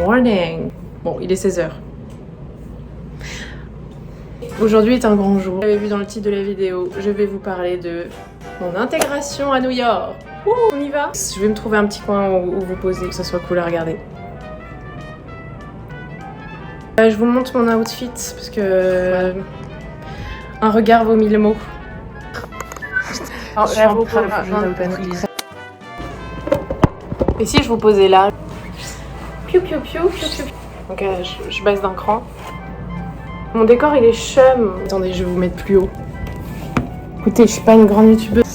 morning. Bon, il est 16h. Aujourd'hui est un grand jour. Vous l'avez vu dans le titre de la vidéo, je vais vous parler de mon intégration à New York. Ouh, on y va. Je vais me trouver un petit coin où vous poser, que ce soit cool à regarder. Je vous montre mon outfit parce que un regard vaut 1000 mots. Alors, et si je vous posais là, piou piou piou piou piou. Donc je baisse d'un cran. Mon décor il est chum. Attendez, je vais vous mettre plus haut. Écoutez, je suis pas une grande youtubeuse.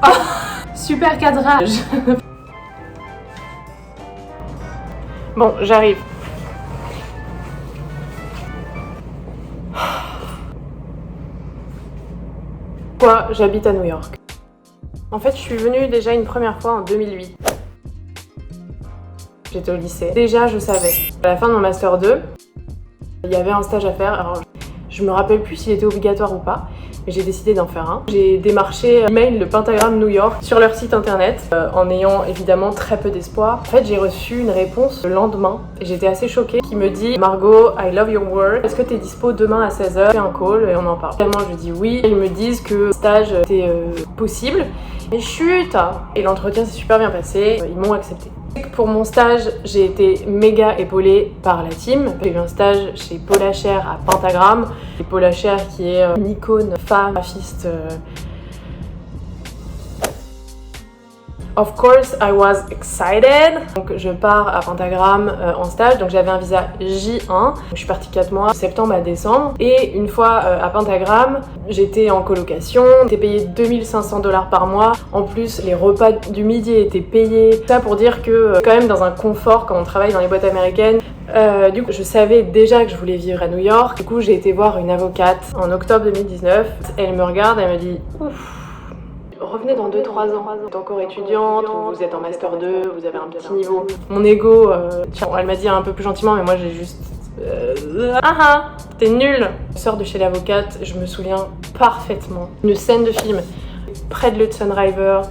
Oh, super cadrage. Bon, j'arrive. Pourquoi j'habite à New York? En fait, je suis venue déjà une première fois en 2008. J'étais au lycée. Déjà, je savais. À la fin de mon Master 2, il y avait un stage à faire. Alors, je me rappelle plus s'il était obligatoire ou pas, mais j'ai décidé d'en faire un. J'ai démarché l'email de Pentagram New York sur leur site internet, en ayant évidemment très peu d'espoir. En fait, j'ai reçu une réponse le lendemain et j'étais assez choquée, qui me dit: Margot, I love your work. Est-ce que t'es dispo demain à 16h? Fais un call et on en parle. Finalement, je dis oui. Ils me disent que le stage était possible. Et chut! Et l'entretien s'est super bien passé. Ils m'ont accepté. Pour mon stage, j'ai été méga épaulée par la team. J'ai eu un stage chez Paula Scher à Pentagram. Et Paula Scher qui est une icône femme, graphiste. Of course, I was excited. Donc je pars à Pentagram en stage. Donc j'avais un visa J1. Je suis partie 4 mois, septembre à décembre. Et une fois à Pentagram, j'étais en colocation. J'étais payée 2500 $ par mois. En plus, les repas du midi étaient payés. Ça pour dire que quand même dans un confort quand on travaille dans les boîtes américaines. Du coup, je savais déjà que je voulais vivre à New York. Du coup, j'ai été voir une avocate en octobre 2019. Elle me regarde, elle me dit: ouf. Revenez dans 2-3 ans, vous êtes encore étudiante, ou vous êtes en Master 2, vous avez un petit niveau. Mon ego, elle m'a dit un peu plus gentiment, mais moi j'ai juste... t'es nulle. Je sors de chez l'avocate, je me souviens parfaitement. Une scène de film, près de l'Hudson River,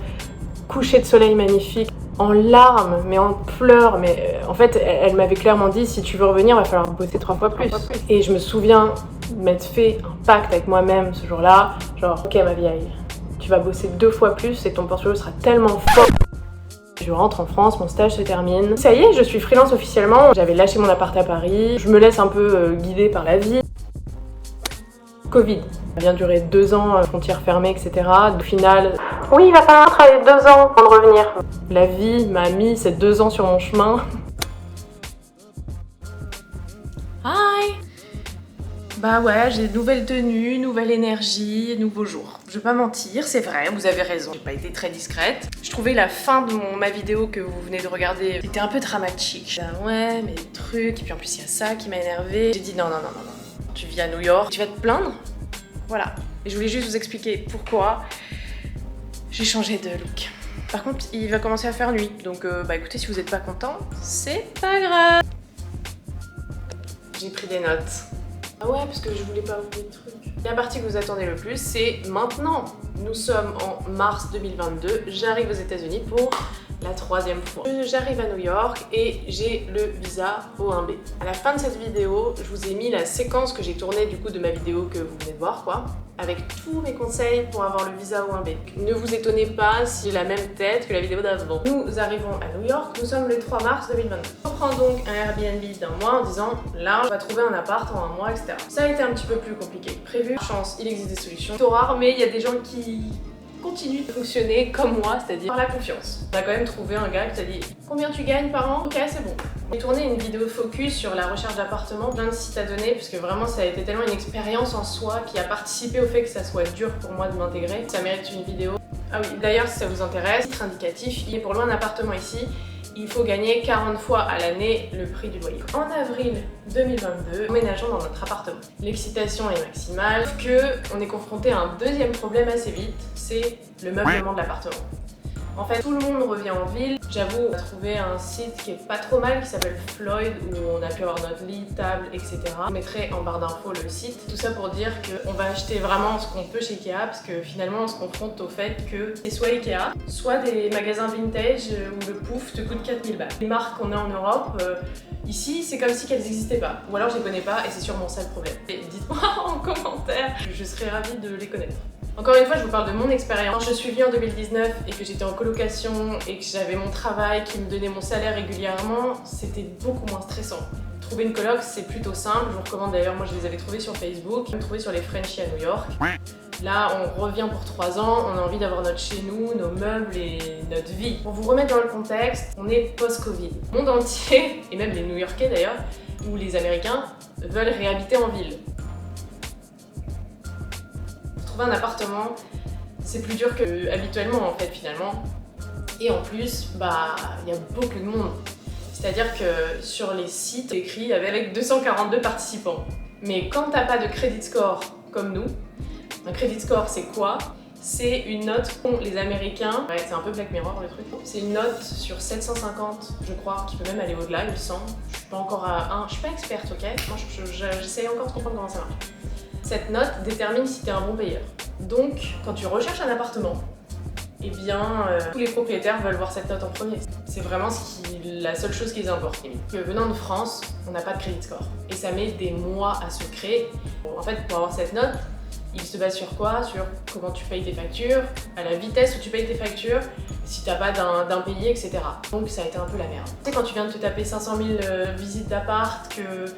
coucher de soleil magnifique, en larmes, mais en pleurs, mais en fait elle m'avait clairement dit: si tu veux revenir, il va falloir bosser 3 fois plus. Et je me souviens m'être fait un pacte avec moi-même ce jour-là, genre ok ma vieille, tu vas bosser 2 fois plus et ton portfolio sera tellement fort. Je rentre en France, mon stage se termine. Ça y est, je suis freelance officiellement. J'avais lâché mon appart à Paris. Je me laisse un peu guider par la vie. Covid. Ça vient durer 2 ans, frontières fermées, etc. Au final, oui, il va falloir travailler 2 ans avant de revenir. La vie m'a mis ces 2 ans sur mon chemin. Hi! Bah ouais, j'ai nouvelle tenue, nouvelle énergie, nouveau jour. Je vais pas mentir, c'est vrai, vous avez raison. J'ai pas été très discrète. Je trouvais la fin de ma vidéo que vous venez de regarder était un peu dramatique. Ouais, mais des trucs, et puis en plus il y a ça qui m'a énervée. J'ai dit non. Tu vis à New York, tu vas te plaindre? Voilà. Et je voulais juste vous expliquer pourquoi j'ai changé de look. Par contre, il va commencer à faire nuit, donc bah écoutez, si vous êtes pas content, c'est pas grave. J'ai pris des notes. Ah ouais, parce que je voulais pas oublier de trucs. La partie que vous attendez le plus, c'est maintenant. Nous sommes en mars 2022, j'arrive aux États-Unis pour la 3e fois. J'arrive à New York et j'ai le visa O1B. À la fin de cette vidéo, je vous ai mis la séquence que j'ai tournée du coup de ma vidéo que vous venez de voir quoi, avec tous mes conseils pour avoir le visa O1B. Ne vous étonnez pas si j'ai la même tête que la vidéo d'avant. Nous arrivons à New York, nous sommes le 3 mars 2022. On prend donc un Airbnb d'1 mois en disant là on va trouver un appart en 1 mois, etc. Ça a été un petit peu plus compliqué que prévu. Chance, il existe des solutions. C'est rare, mais il y a des gens qui continue de fonctionner comme moi, c'est-à-dire par la confiance. On a quand même trouvé un gars qui t'a dit combien tu gagnes par an? Ok, c'est bon. J'ai tourné une vidéo focus sur la recherche d'appartements, plein de sites à donner, parce que vraiment ça a été tellement une expérience en soi qui a participé au fait que ça soit dur pour moi de m'intégrer. Ça mérite une vidéo. Ah oui, d'ailleurs si ça vous intéresse, titre indicatif, il est pour louer un appartement ici. Il faut gagner 40 fois à l'année le prix du loyer. En avril 2022, emménageons dans notre appartement. L'excitation est maximale, que on est confronté à un deuxième problème assez vite, c'est le meublement de l'appartement. En fait, tout le monde revient en ville. J'avoue, on a trouvé un site qui est pas trop mal, qui s'appelle Floyd, où on a pu avoir notre lit, table, etc. Je mettrai en barre d'infos le site. Tout ça pour dire qu'on va acheter vraiment ce qu'on peut chez Ikea, parce que finalement on se confronte au fait que c'est soit Ikea, soit des magasins vintage où le pouf te coûte 4000 balles. Les marques qu'on a en Europe, ici, c'est comme si qu'elles n'existaient pas. Ou alors je les connais pas et c'est sûrement ça le problème. Et dites-moi en commentaire, je serais ravie de les connaître. Encore une fois, je vous parle de mon expérience. Quand je suis venue en 2019 et que j'étais en colocation et que j'avais mon travail qui me donnait mon salaire régulièrement, c'était beaucoup moins stressant. Trouver une coloc, c'est plutôt simple. Je vous recommande d'ailleurs, moi je les avais trouvés sur Facebook, je les ai trouvés sur les Frenchies à New York. Là, on revient pour 3 ans, on a envie d'avoir notre chez nous, nos meubles et notre vie. Pour vous remettre dans le contexte, on est post-Covid. Le monde entier, et même les New-Yorkais d'ailleurs, ou les Américains, veulent réhabiter en ville. Trouver un appartement, c'est plus dur que habituellement en fait finalement. Et en plus, il y a beaucoup de monde. C'est-à-dire que sur les sites, c'est écrit avec 242 participants. Mais quand t'as pas de credit score comme nous, un credit score c'est quoi? C'est une note qu'ont les Américains, ouais, c'est un peu Black Mirror le truc. C'est une note sur 750, je crois, qui peut même aller au-delà, il me semble. Je suis pas encore à 1, je suis pas experte, ok? Moi j'essaye encore de comprendre comment ça marche. Cette note détermine si tu es un bon payeur. Donc, quand tu recherches un appartement, eh bien, tous les propriétaires veulent voir cette note en premier. C'est vraiment la seule chose qui les importe. Venant de France, on n'a pas de credit score. Et ça met des mois à se créer. En fait, pour avoir cette note, il se base sur quoi? Sur comment tu payes tes factures, à la vitesse où tu payes tes factures, si t'as pas d'impayé, etc. Donc ça a été un peu la merde. Tu sais, quand tu viens de te taper 500 000 visites d'appart, que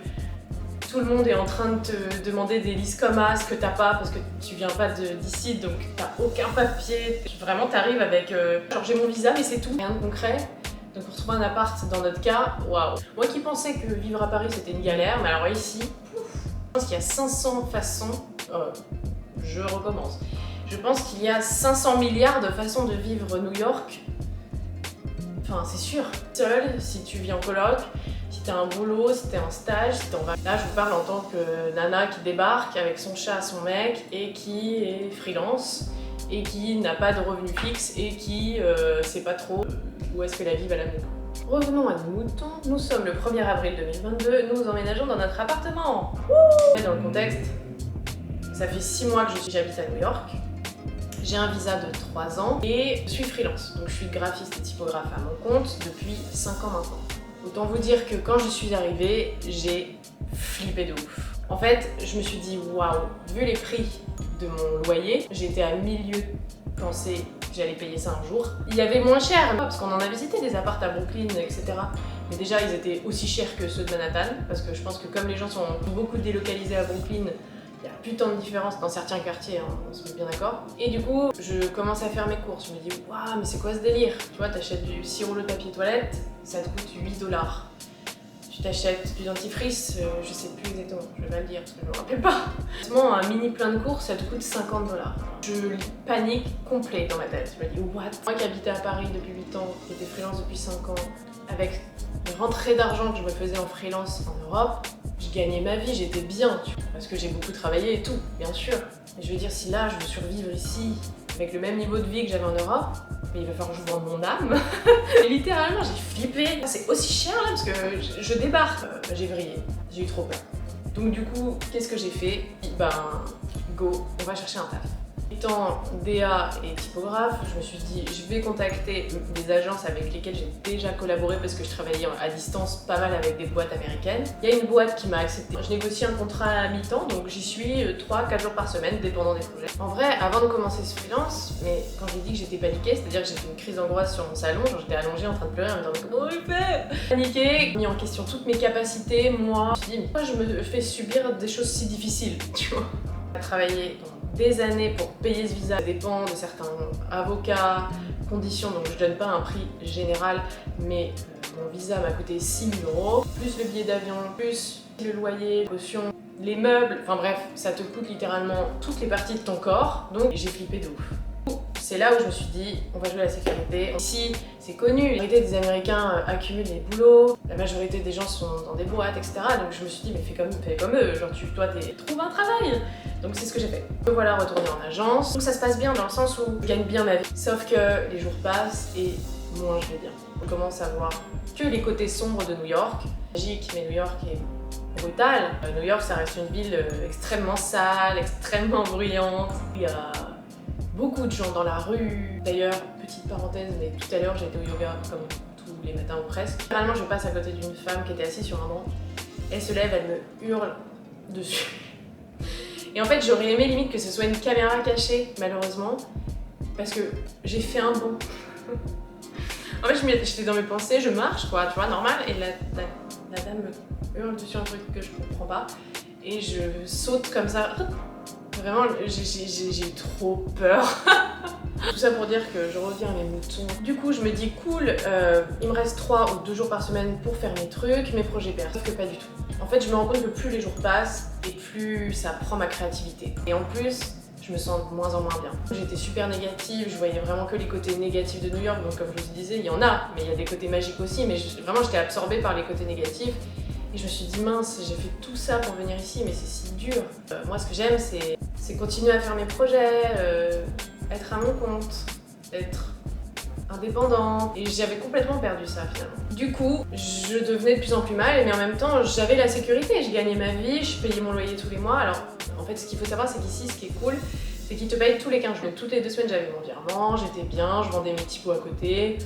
tout le monde est en train de te demander des listes comme as que t'as pas parce que tu viens pas d'ici, donc t'as aucun papier. Vraiment, t'arrives avec genre j'ai mon visa mais c'est tout, rien de concret. Donc pour trouver un appart dans notre cas, waouh. Moi qui pensais que vivre à Paris c'était une galère, mais alors ici, je pense qu'il y a 500 façons, je recommence. Je pense qu'il y a 500 milliards de façons de vivre New York. Enfin, c'est sûr. Seul, si tu vis en coloc, si t'as un boulot, si t'es en stage, si t'es en vacances. Là, je vous parle en tant que nana qui débarque avec son chat, son mec, et qui est freelance, et qui n'a pas de revenu fixe, et qui sait pas trop où est-ce que la vie va l'amener. Revenons à nos moutons. Nous sommes le 1er avril 2022, nous emménageons dans notre appartement. Dans le contexte, ça fait 6 mois que j'habite à New York. J'ai un visa de 3 ans et je suis freelance. Donc je suis graphiste et typographe à mon compte depuis 5 ans maintenant. Autant vous dire que quand je suis arrivée, j'ai flippé de ouf. En fait, je me suis dit waouh, vu les prix de mon loyer, j'étais à milieu de penser que j'allais payer ça un jour. Il y avait moins cher, parce qu'on en a visité des apparts à Brooklyn, etc. Mais déjà, ils étaient aussi chers que ceux de Manhattan, parce que je pense que comme les gens sont beaucoup délocalisés à Brooklyn, il y a plus tant de différence dans certains quartiers, hein, on se met bien d'accord. Et du coup, je commence à faire mes courses. Je me dis, waouh, mais c'est quoi ce délire? Tu vois, t'achètes du 6 rouleaux de papier toilette, ça te coûte 8 $. Tu t'achètes du dentifrice, je sais plus exactement, je vais pas le dire parce que je me rappelle pas. Honnêtement, un mini plein de courses, ça te coûte 50 $. Je panique complet dans ma tête. Je me dis, what? Moi qui habitais à Paris depuis 8 ans, qui était freelance depuis 5 ans, avec les rentrées d'argent que je me faisais en freelance en Europe, je gagnais ma vie, j'étais bien, tu vois, parce que j'ai beaucoup travaillé et tout, bien sûr. Mais je veux dire, si là, je veux survivre ici, avec le même niveau de vie que j'avais en Europe, mais il va falloir que je vende mon âme. Et littéralement, j'ai flippé. C'est aussi cher là, parce que je débarque. J'ai vrillé, j'ai eu trop peur. Donc du coup, qu'est-ce que j'ai fait? Ben, go, on va chercher un taf. Étant DA et typographe, je me suis dit je vais contacter des agences avec lesquelles j'ai déjà collaboré parce que je travaillais à distance pas mal avec des boîtes américaines. Il y a une boîte qui m'a accepté. Je négocie un contrat à mi-temps, donc j'y suis 3-4 jours par semaine, dépendant des projets. En vrai, avant de commencer ce freelance, mais quand j'ai dit que j'étais paniquée, c'est-à-dire que j'ai fait une crise d'angoisse sur mon salon, genre j'étais allongée en train de pleurer en me disant comment je fais? Paniquée, mis en question toutes mes capacités, moi. Je me suis dit mais pourquoi je me fais subir des choses si difficiles, tu vois? J'ai travaillé des années pour payer ce visa. Ça dépend de certains avocats, conditions, donc je donne pas un prix général, mais mon visa m'a coûté 6 000 €, plus le billet d'avion, plus le loyer, caution, les meubles, enfin bref, ça te coûte littéralement toutes les parties de ton corps, donc j'ai flippé de ouf. C'est là où je me suis dit, on va jouer à la sécurité. Ici, c'est connu, la majorité des Américains accumulent des boulots, la majorité des gens sont dans des boîtes, etc. Donc je me suis dit, mais fais comme eux, genre toi trouve un travail. Donc c'est ce que j'ai fait. Me voilà retournée en agence. Donc ça se passe bien dans le sens où je gagne bien ma vie. Sauf que les jours passent et moins je vais bien. On commence à voir que les côtés sombres de New York. Magique, mais New York est brutal. New York, ça reste une ville extrêmement sale, extrêmement bruyante. Il y a beaucoup de gens dans la rue. D'ailleurs, petite parenthèse, mais tout à l'heure j'étais au yoga comme tous les matins ou presque. Généralement, je passe à côté d'une femme qui était assise sur un banc. Elle se lève, elle me hurle dessus. Et en fait, j'aurais aimé limite que ce soit une caméra cachée, malheureusement, parce que j'ai fait un bond. En fait, j'étais dans mes pensées, je marche, quoi, tu vois, normal, et la dame me hurle dessus un truc que je comprends pas, et je saute comme ça. Vraiment, j'ai trop peur. Tout ça pour dire que je reviens à mes moutons. Du coup, je me dis cool, il me reste 3 ou 2 jours par semaine pour faire mes trucs, mes projets perso. Sauf que pas du tout. En fait, je me rends compte que plus les jours passent et plus ça prend ma créativité. Et en plus, je me sens de moins en moins bien. J'étais super négative, je voyais vraiment que les côtés négatifs de New York, donc comme je vous disais, il y en a, mais il y a des côtés magiques aussi, mais vraiment j'étais absorbée par les côtés négatifs. Et je me suis dit mince, j'ai fait tout ça pour venir ici, mais c'est si dur. Moi, ce que j'aime, c'est continuer à faire mes projets, être à mon compte, être indépendante. Et j'avais complètement perdu ça finalement. Du coup, je devenais de plus en plus mal, mais en même temps, j'avais la sécurité, je gagnais ma vie, je payais mon loyer tous les mois. Alors, en fait, ce qu'il faut savoir, c'est qu'ici, ce qui est cool, c'est qu'ils te payent tous les 15 jours. Toutes les 2 semaines, j'avais mon virement, j'étais bien, je vendais mes petits pots à côté.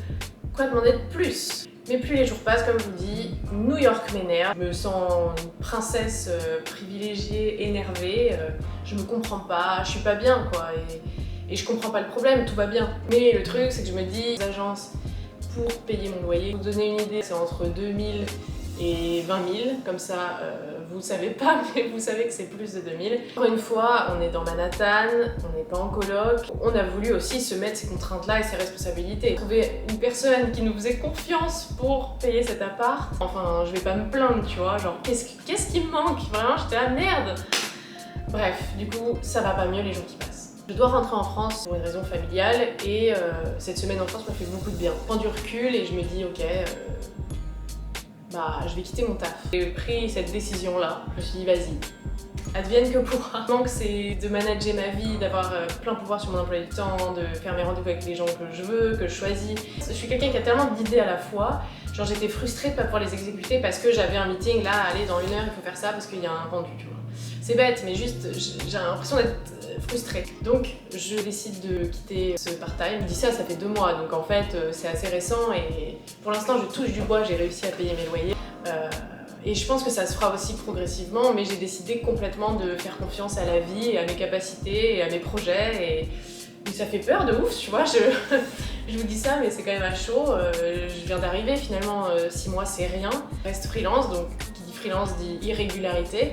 Quoi demander de plus? Mais plus les jours passent, comme je vous dis, New York m'énerve. Je me sens une princesse privilégiée, énervée. Je me comprends pas, je suis pas bien, quoi. Et je comprends pas le problème, tout va bien. Mais le truc, c'est que je me dis, les agences, pour payer mon loyer, pour vous donner une idée, c'est entre 2000 et 20 000. Comme ça, vous savez pas, mais vous savez que c'est plus de 2000. Encore une fois, on est dans Manhattan, on n'est pas en coloc. On a voulu aussi se mettre ces contraintes-là et ces responsabilités. Trouver une personne qui nous faisait confiance pour payer cet appart. Enfin, je vais pas me plaindre, tu vois, genre, qu'est-ce qui me manque? Vraiment, j'étais à merde. Bref, du coup, ça va pas mieux les jours qui passent. Je dois rentrer en France pour une raison familiale et cette semaine en France m'a fait beaucoup de bien. Je prends du recul et je me dis, ok, je vais quitter mon taf. J'ai pris cette décision-là, je me suis dit, vas-y, advienne que pourra. Donc c'est de manager ma vie, d'avoir plein pouvoir sur mon emploi du temps, de faire mes rendez-vous avec les gens que je veux, que je choisis. Je suis quelqu'un qui a tellement d'idées à la fois, genre j'étais frustrée de pas pouvoir les exécuter parce que j'avais un meeting là, allez dans 1 heure il faut faire ça parce qu'il y a un rendu, tu vois. C'est bête, mais juste j'ai l'impression d'être frustrée. Donc je décide de quitter ce part-time. Je dis ça fait 2 mois, donc en fait c'est assez récent et pour l'instant je touche du bois, j'ai réussi à payer mes loyers. Et je pense que ça se fera aussi progressivement, mais j'ai décidé complètement de faire confiance à la vie, et à mes capacités et à mes projets. Et ça fait peur de ouf, tu vois, je vous dis ça, mais c'est quand même à chaud. Je viens d'arriver, finalement 6 mois c'est rien. Je reste freelance, donc qui dit freelance dit irrégularité.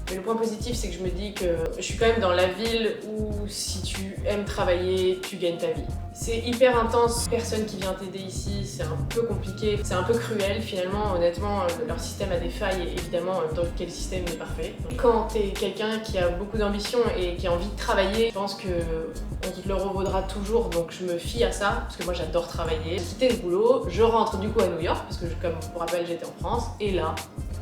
Mais le point positif, c'est que je me dis que je suis quand même dans la ville où si tu aimes travailler, tu gagnes ta vie. C'est hyper intense, personne qui vient t'aider ici, c'est un peu compliqué, c'est un peu cruel finalement, honnêtement, leur système a des failles et évidemment, en même temps, quel système est parfait. Quand t'es quelqu'un qui a beaucoup d'ambition et qui a envie de travailler, je pense qu'on te le revaudra toujours, donc je me fie à ça, parce que moi j'adore travailler. J'ai quitté le boulot, je rentre du coup à New York, parce que comme pour rappel j'étais en France, et là,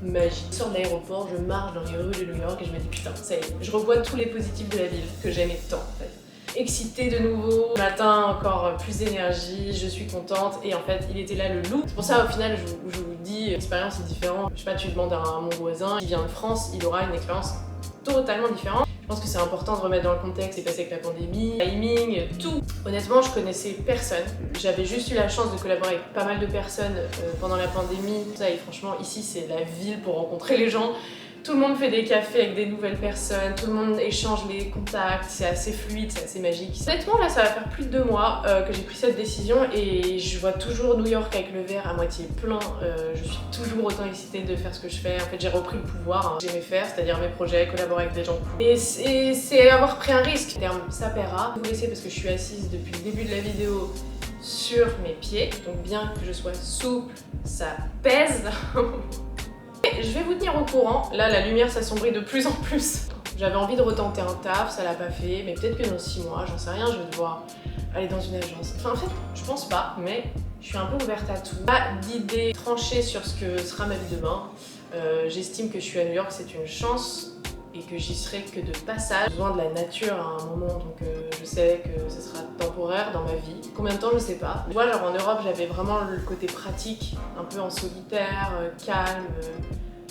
magie. Je sors de l'aéroport, je marche dans les rues de New York et je me dis putain, ça y est, je revois tous les positifs de la ville que j'aimais tant en fait. Excitée de nouveau, le matin encore plus d'énergie, je suis contente et en fait il était là le loup. C'est pour ça au final je vous dis, l'expérience est différente. Je sais pas, tu demandes à mon voisin qui vient de France, il aura une expérience totalement différente. Je pense que c'est important de remettre dans le contexte, c'est passé avec la pandémie, timing, tout. Honnêtement, je connaissais personne. J'avais juste eu la chance de collaborer avec pas mal de personnes pendant la pandémie. Ça, et franchement, ici, c'est la ville pour rencontrer les gens. Tout le monde fait des cafés avec des nouvelles personnes, tout le monde échange les contacts, c'est assez fluide, c'est assez magique. Honnêtement, là, ça va faire plus de 2 mois que j'ai pris cette décision et je vois toujours New York avec le verre à moitié plein. Je suis toujours autant excitée de faire ce que je fais. En fait, j'ai repris le pouvoir, hein. J'aimais faire, c'est-à-dire mes projets, collaborer avec des gens cool. Et c'est avoir pris un risque. Terme, ça paiera. Vous laissez parce que je suis assise depuis le début de la vidéo sur mes pieds, donc bien que je sois souple, ça pèse. Je vais vous tenir au courant. Là, la lumière s'assombrit de plus en plus. J'avais envie de retenter un taf, ça l'a pas fait, mais peut-être que dans 6 mois, j'en sais rien, je vais devoir aller dans une agence. Enfin, en fait, je pense pas, mais je suis un peu ouverte à tout. Pas d'idée tranchée sur ce que sera ma vie demain. J'estime que je suis à New York, c'est une chance et que j'y serai que de passage. J'ai besoin de la nature à un moment, donc je sais que ce sera temporaire dans ma vie. Combien de temps, je sais pas. Tu vois, genre en Europe, j'avais vraiment le côté pratique, un peu en solitaire, calme,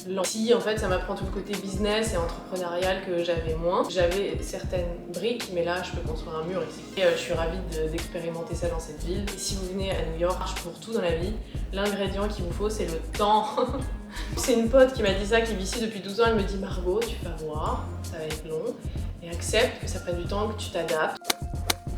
lent. Ici, en fait, ça m'apprend tout le côté business et entrepreneurial que j'avais moins. J'avais certaines briques, mais là, je peux construire un mur ici. Et je suis ravie d'expérimenter ça dans cette ville. Et si vous venez à New York, pour tout dans la vie, l'ingrédient qu'il vous faut, c'est le temps. C'est une pote qui m'a dit ça, qui vit ici depuis 12 ans. Elle me dit, Margot, tu vas voir, ça va être long, et accepte que ça prenne du temps, que tu t'adaptes.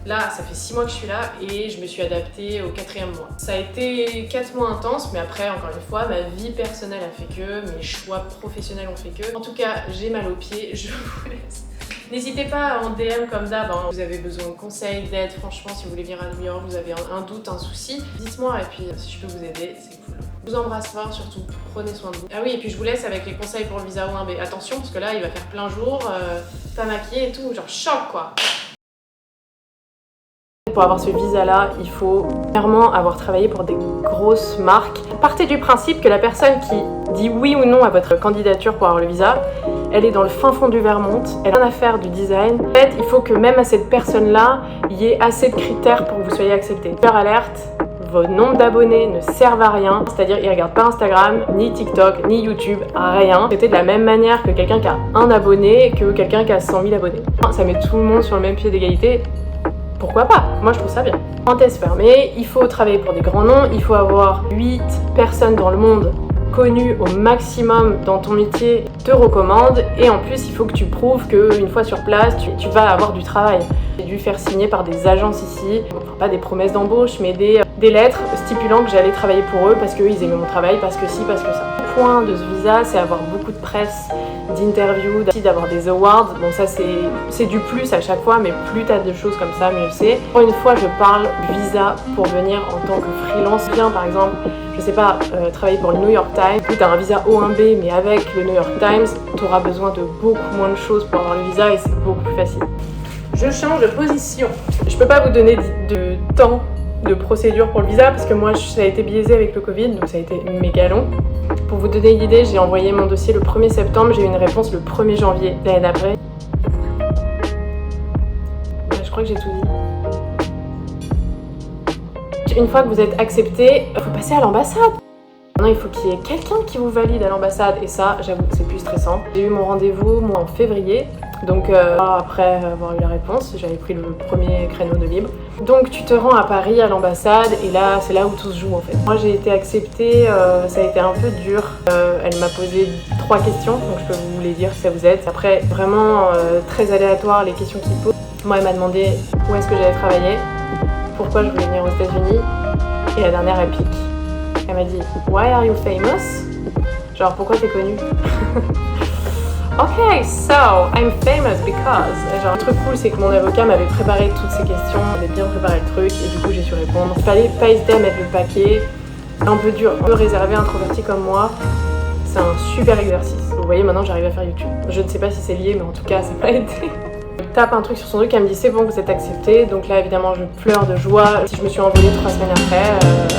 Là, ça fait 6 mois que je suis là et je me suis adaptée au 4e mois. Ça a été 4 mois intenses, mais après, encore une fois, ma vie personnelle a fait que, mes choix professionnels ont fait que. En tout cas, j'ai mal aux pieds, je vous laisse. N'hésitez pas en DM comme d'hab, hein. Vous avez besoin de conseils, d'aide, franchement, si vous voulez venir à New York, vous avez un doute, un souci, dites-moi et puis si je peux vous aider, c'est cool. Je vous embrasse fort, surtout prenez soin de vous. Ah oui, et puis je vous laisse avec les conseils pour le visa O1B. Attention, parce que là, il va faire plein jour, pas maquillé et tout, genre choc quoi. Pour avoir ce visa-là, il faut clairement avoir travaillé pour des grosses marques. Partez du principe que la personne qui dit oui ou non à votre candidature pour avoir le visa, elle est dans le fin fond du Vermont, elle a rien à faire du design. En fait, il faut que même à cette personne-là, il y ait assez de critères pour que vous soyez accepté. Alerte, vos nombres d'abonnés ne servent à rien, c'est-à-dire ils ne regardent pas Instagram, ni TikTok, ni YouTube, rien. C'était de la même manière que quelqu'un qui a un abonné que quelqu'un qui a 100 000 abonnés. Ça met tout le monde sur le même pied d'égalité. Pourquoi pas? Moi je trouve ça bien. Parenthèse fermée, il faut travailler pour des grands noms, il faut avoir 8 personnes dans le monde connues au maximum dans ton métier te recommandent, et en plus il faut que tu prouves qu'une fois sur place tu vas avoir du travail. J'ai dû faire signer par des agences ici, pas des promesses d'embauche mais des lettres stipulant que j'allais travailler pour eux parce qu'eux ils aimaient mon travail, parce que si, parce que ça. Le point de ce visa, c'est avoir beaucoup de presse, d'interviews, d'avoir des awards. Bon ça c'est du plus à chaque fois, mais plus t'as de choses comme ça, mieux c'est. Pour une fois je parle visa pour venir en tant que freelance. Bien par exemple, je sais pas, travailler pour le New York Times, tu as un visa O1B mais avec le New York Times, tu auras besoin de beaucoup moins de choses pour avoir le visa et c'est beaucoup plus facile. Je change de position. Je peux pas vous donner de temps de procédure pour le visa parce que moi ça a été biaisé avec le Covid, donc ça a été méga long. Pour vous donner une idée, j'ai envoyé mon dossier le 1er septembre, j'ai eu une réponse le 1er janvier l'année d'après. Je crois que j'ai tout dit. Une fois que vous êtes accepté, il faut passer à l'ambassade. Maintenant, il faut qu'il y ait quelqu'un qui vous valide à l'ambassade et ça, j'avoue que c'est plus stressant. J'ai eu mon rendez-vous moi en février, donc après avoir eu la réponse, j'avais pris le premier créneau de libre. Donc tu te rends à Paris à l'ambassade et là, c'est là où tout se joue en fait. Moi j'ai été acceptée, ça a été un peu dur. Elle m'a posé 3 questions, donc je peux vous les dire si ça vous aide. Après, vraiment très aléatoire les questions qu'il pose. Moi elle m'a demandé où est-ce que j'allais travailler, pourquoi je voulais venir aux États-Unis, et la dernière elle pique. Elle m'a dit « Why are you famous ?» Genre, pourquoi t'es connue? Ok, so, I'm famous because... Genre, le truc cool, c'est que mon avocat m'avait préparé toutes ces questions, avait bien préparé le truc, et du coup, j'ai su répondre. Il fallait pas hésiter à mettre le paquet. C'est un peu dur, un peu réservé, introverti comme moi. C'est un super exercice. Vous voyez, maintenant, j'arrive à faire YouTube. Je ne sais pas si c'est lié, mais en tout cas, ça m'a aidé. Je tape un truc sur son truc, elle me dit « C'est bon, vous êtes accepté ». Donc là, évidemment, je pleure de joie. Si je me suis envolée 3 semaines après...